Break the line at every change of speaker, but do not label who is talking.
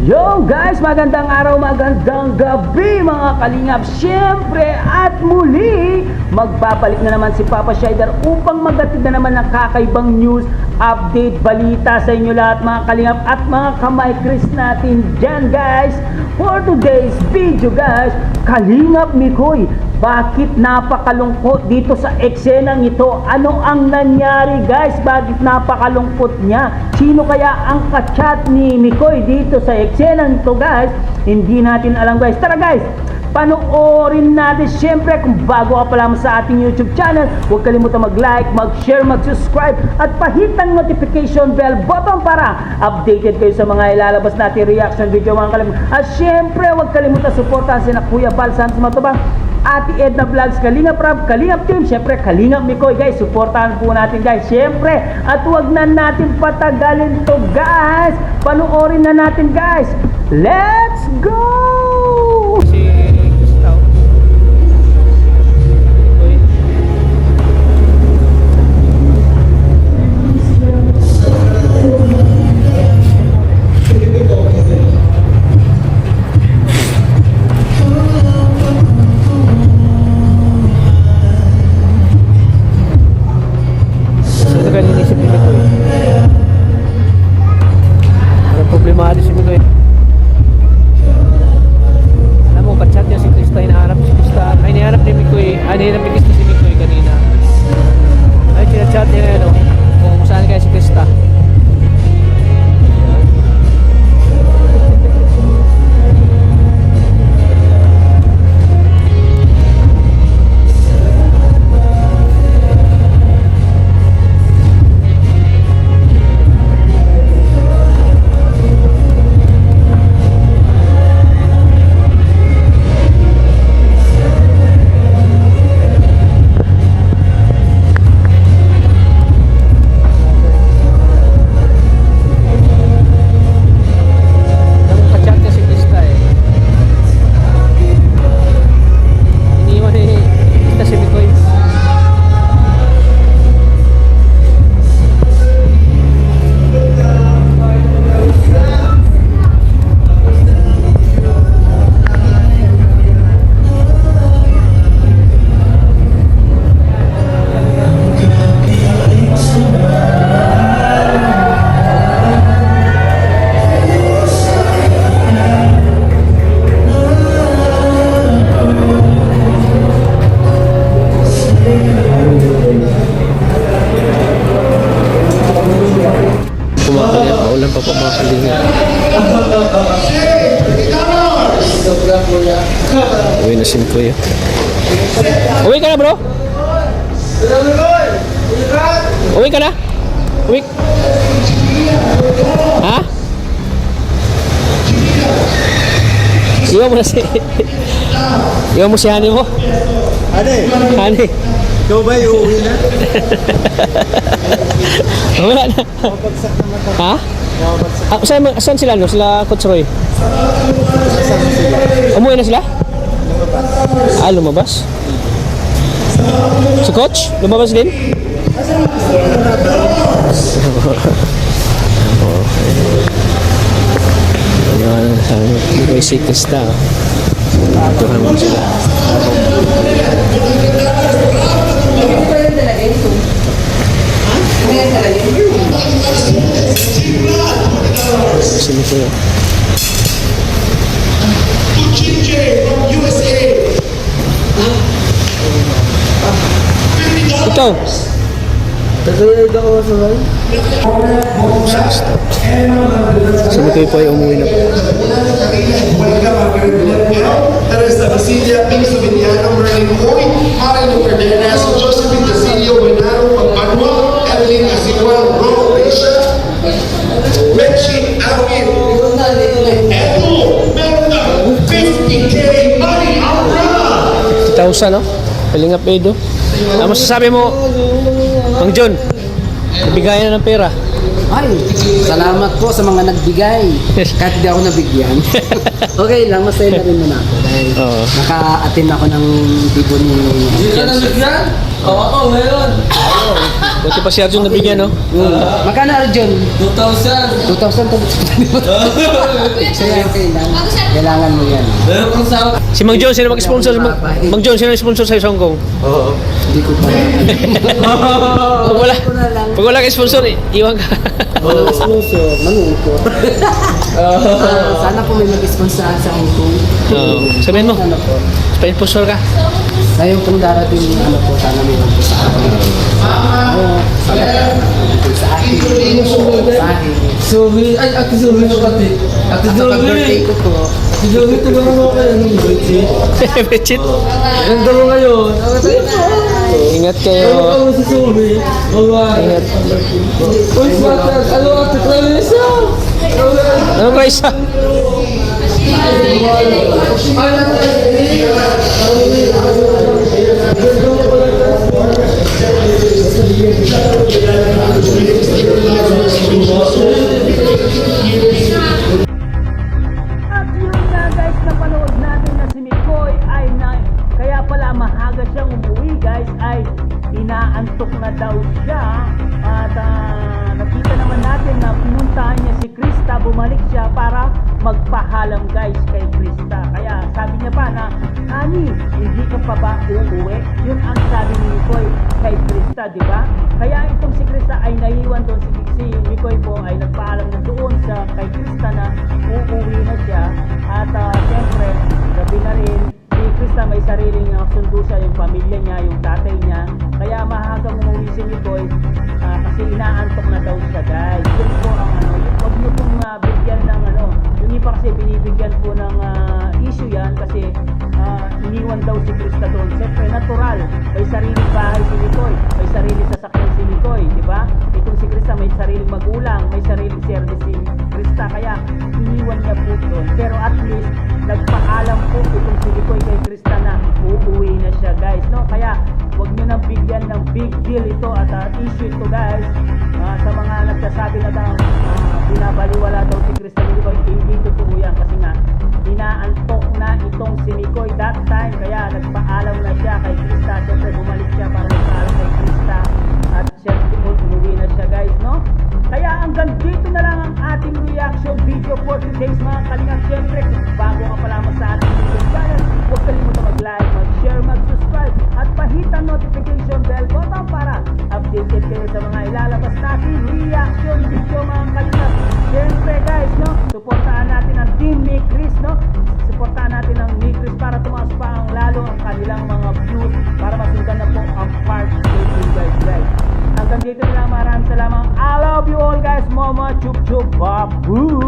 Yo guys, magandang araw, magandang gabi mga kalingap. Siyempre at muli, magbabalik na naman si Papa Shider upang maghatid na naman ng kakaibang news, update, balita sa inyo lahat mga kalingap at mga kamay Chris natin dyan guys. For today's video guys, Kalingap Mikoy, bakit napakalungkot dito sa eksenang ito? Ano ang nangyari guys? Bakit napakalungkot niya? Sino kaya ang kachat ni Mikoy dito sa eksenang ito guys? Hindi natin alam guys. Tara guys, panoorin natin. Siyempre kung bago ka pa lamang sa ating YouTube channel, huwag kalimutan mag-like, mag-share, mag-subscribe at pahit ang notification bell button para updated kayo sa mga ilalabas natin reaction video mga kalingap. At siyempre huwag kalimutan suportahan sina Kuya Bal Santos Matubang, Ate Edna Vlogs, Kalingap Rab, Kalingap Team, siyempre Kalingap Mikoy guys, supportahan po natin guys siyempre. At huwag na natin patagalin to guys, panoorin na natin guys. Let's go!
Problemado si Mikoy. Alam mo, kachat niya si Krista, hinahanap si Krista. Ay, hinahanap ni Mikoy. Ay, hinahanap ni Krista si Mikoy kanina. Ay, kinachat niya ngayon, kung saan kaya si Krista. Maulan pa po mga kalingap. Uwi na si Mikoy. Uwi ka na bro? Uwi ka na? Uwi? Ha? Iwan mo na si... Iwan mo si Hani mo? Hani?
Ikaw ba uuwi na?
Wala na.
Mabagsak na mata.
Ha?
Mabagsak.
Saan sila no? Sila Coach Roy? Umuwi na sila?
Lumabas.
Ah, lumabas? Si Coach? Lumabas din? Okay. Ayan, sabi mo, may si Krista. Tuhan mo sila. Sino po yun? Ito!
Tagayag ako sa rin.
Sino kayo po ay umuwi na po?
Teresa Vasilia, Pinso Viniano, Merlin Hoy, Mario Cardenas, Josephine Dasilio, Benaro, Pagpanua, Evelyn Asiwan, Ro, Risha, Mechi, Awin, Eto, meron na 50K money, alright!
1,000 no? Kalingap Edo. Ano masasabi mo, Mang John? Nabigayan na ng pera.
Ay, salamat po sa mga nagbigay. Kahit di ako nabigyan. Okay lang, masaya na rin muna ako. Dahil
Oo.
naka-attend ako ng tibo ni Jens.
Oo, meron.
Buti pa si Arjun nabigyan, no?
Magkano Arjun?
2,000.
2,000 to. Kaya kailangan mo yan.
Meron kang sa...
Si Mang John, sino mag-sponsor? Mang John, sino sponsor sa Songkong?
Oo.
Hindi ko pa.
Pag wala kang sponsor, iwan ka.
Walang sponsor, manungkot. Sana po may mag-sponsor sa Hong Kong.
Oo. Sabihin mo,
Ano po?
sponsor ka.
Ngayon pong darating, ano po, sana may mag sa akin. Oo. Sa akin. Sa akin.
Zoe, ay, Ate Zoe mo kasi. Ate
Sa pag-birthday
Zoe!
ko po.
Ate Zoe, tulungan mo kayo ng birthday.
Bechit.
Ganda mo ngayon.
Ingat
Ano
kayo.
si Zoe? Bye-bye.
Ingat.
Uy, smart. Ano, Ate Clarissa?
Ano ba isa?
At yun nga guys, napanood natin na si Mikoy ay kaya pala mahaga siyang umuwi guys, ay inaantok na daw siya. At nakita naman natin na pinuntahan niya si Krista, bumalik siya para magpahalam guys kay Krista. Kaya sabi niya pa na, Ani, hindi ka pa ba uuwi? Yun ang sabi ni Mikoy kay Krista, di ba? Kaya itong si Krista ay naiwan doon, si Mikoy po ay nagpaalam na doon sa kay Krista na uuwi na siya. At siyempre, gabi na rin, si Krista may sariling sundo siya, yung pamilya niya, yung tatay niya. Kaya mahagang umuwi si Mikoy kasi inaantok na daw siya guys. Yun po ang huwag niyo pong bigyan ng yung iba kasi binibigyan po ng issue yan kasi iniwan daw si Krista doon. Siyempre natural, may sariling bahay si Mikoy, may sariling sasakyan si Mikoy, di ba? Itong si Krista may sariling magulang, may sariling service si Krista, kaya iniwan niya po doon. Pero at least nagpaalam po itong si Mikoy kay Krista na uuwi na siya guys, no? Kaya huwag niyo nang bigyan ng big deal ito at issue ito guys. Sa mga nagsasabi na daw binabaliwala daw si Krista ni Mikoy, hindi totoo yan kasi nga inaantok na itong si Mikoy that time, kaya nagpaalam na siya kay Krista. Siyempre bumalik siya para magpaalam kay Krista at siyempre umuwi na siya guys, no? Kaya hanggang dito na lang ang ating reaction video for today's mga kalingap. Siyempre kung bago ka pa lamang sa ating YouTube channel, huwag kalimutan mag-like, mag-share, mag-subscribe at pahit ang notification bell button para updated kayo sa mga ilalabas nating reaction video mga kalingap. Siyempre guys, no, suportahan natin ang Team ni Chris, no? Suportahan natin ang ni Chris para tumaas pa ang lalo ang kanilang mga views para masundan na po ang part 18 guys. Hanggang dito na lang, maraming salamat. I love you all guys. Mama chup chup babu.